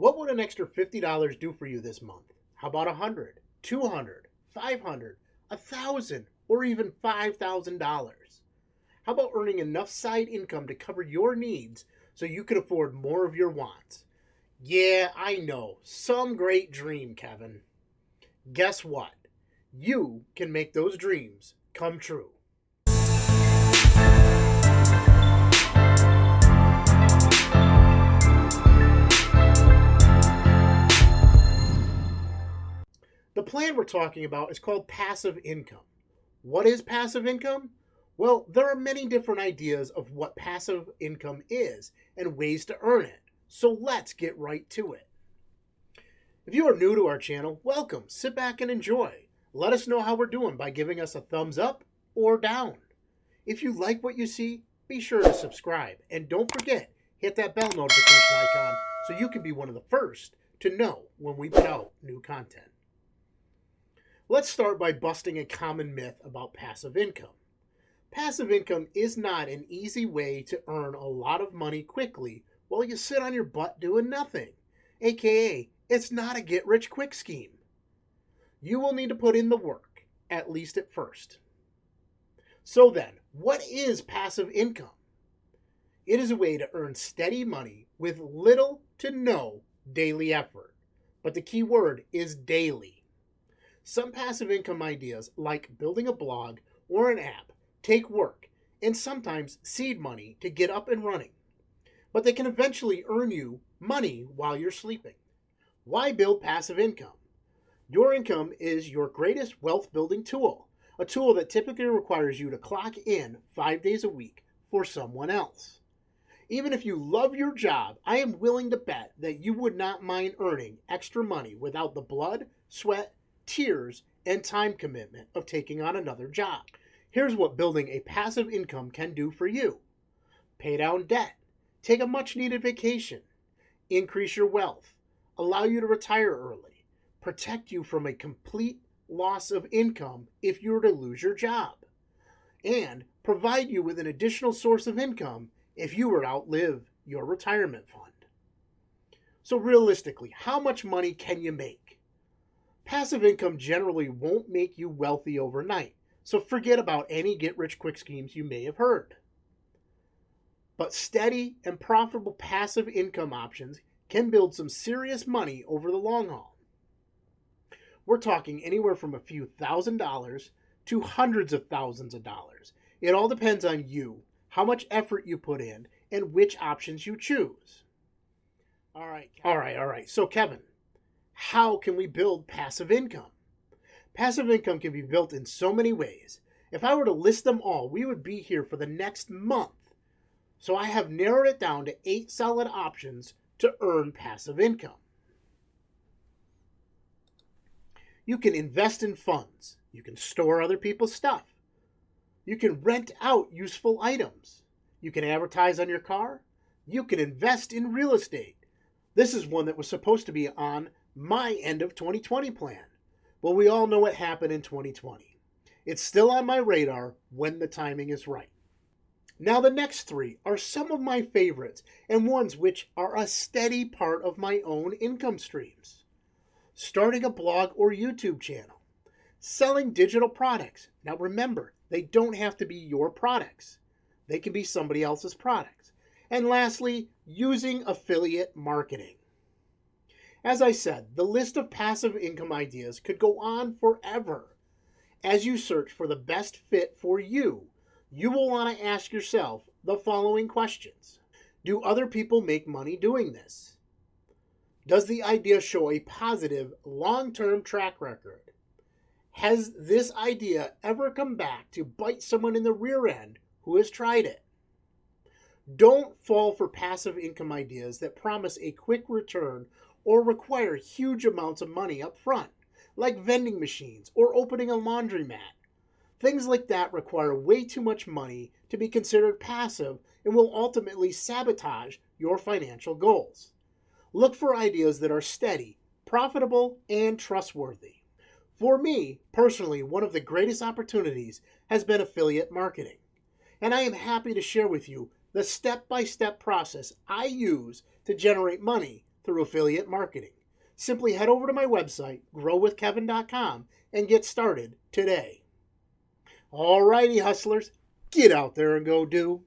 What would an extra $50 do for you this month? How about 100, 200, 500, 1,000, or even $5,000? How about earning enough side income to cover your needs so you can afford more of your wants? Yeah, I know. Some great dream, Kevin. Guess what? You can make those dreams come true. The plan we're talking about is called passive income. What is passive income? Well, there are many different ideas of what passive income is and ways to earn it. So let's get right to it. If you are new to our channel, welcome. Sit back and enjoy. Let us know how we're doing by giving us a thumbs up or down. If you like what you see, be sure to subscribe. And don't forget, hit that bell notification icon so you can be one of the first to know when we put out new content. Let's start by busting a common myth about passive income. Passive income is not an easy way to earn a lot of money quickly while you sit on your butt doing nothing. AKA, it's not a get-rich-quick scheme. You will need to put in the work, at least at first. So then, what is passive income? It is a way to earn steady money with little to no daily effort. But the key word is daily. Some passive income ideas, like building a blog or an app, take work and sometimes seed money to get up and running. But they can eventually earn you money while you're sleeping. Why build passive income? Your income is your greatest wealth building tool, a tool that typically requires you to clock in 5 days a week for someone else. Even if you love your job, I am willing to bet that you would not mind earning extra money without the blood, sweat, tears, and time commitment of taking on another job. Here's what building a passive income can do for you. Pay down debt, take a much needed vacation, increase your wealth, allow you to retire early, protect you from a complete loss of income if you were to lose your job, and provide you with an additional source of income if you were to outlive your retirement fund. So realistically, how much money can you make? Passive income generally won't make you wealthy overnight, so forget about any get-rich-quick schemes you may have heard. But steady and profitable passive income options can build some serious money over the long haul. We're talking anywhere from a few $1,000s to hundreds of thousands of dollars. It all depends on you, how much effort you put in, and which options you choose. All right. So Kevin, how can we build passive income? Passive income can be built in so many ways. If I were to list them all, we would be here for the next month. So I have narrowed it down to 8 solid options to earn passive income. You can invest in funds. You can store other people's stuff. You can rent out useful items. You can advertise on your car. You can invest in real estate. This is one that was supposed to be on my end of 2020 plan. Well, we all know what happened in 2020. It's still on my radar when the timing is right. Now the next 3 are some of my favorites and ones which are a steady part of my own income streams. Starting a blog or YouTube channel. Selling digital products. Now remember, they don't have to be your products. They can be somebody else's products. And lastly, using affiliate marketing. As I said, the list of passive income ideas could go on forever. As you search for the best fit for you, you will want to ask yourself the following questions. Do other people make money doing this? Does the idea show a positive long-term track record? Has this idea ever come back to bite someone in the rear end who has tried it? Don't fall for passive income ideas that promise a quick return or require huge amounts of money up front, like vending machines or opening a laundromat. Things like that require way too much money to be considered passive and will ultimately sabotage your financial goals. Look for ideas that are steady, profitable, and trustworthy. For me, personally, one of the greatest opportunities has been affiliate marketing, and I am happy to share with you the step-by-step process I use to generate money through affiliate marketing. Simply head over to my website, growwithkevin.com, and get started today. Alrighty, hustlers, get out there and go do